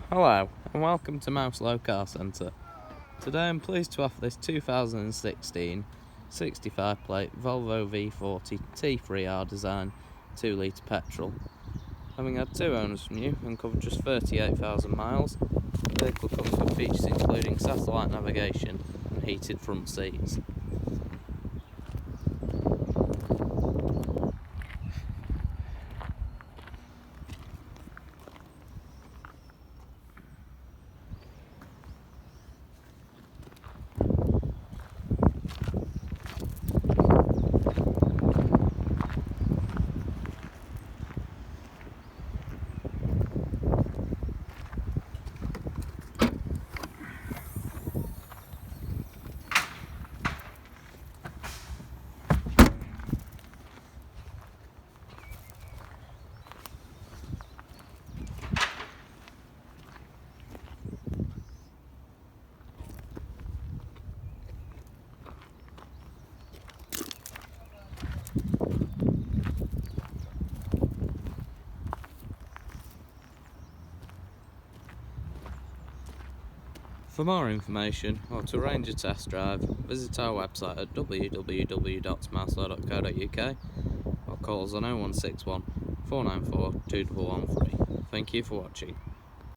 Hello and welcome to Mouselow Car Centre. Today I'm pleased to offer this 2016 65 plate Volvo V40 T3 R-Design 2 litre petrol. Having had two owners from you and covered just 38,000 miles, the vehicle comes with features including satellite navigation and heated front seats. For more information or to arrange a test drive, visit our website at www.mouselow.co.uk or call us on 0161 494 2113. Thank you for watching.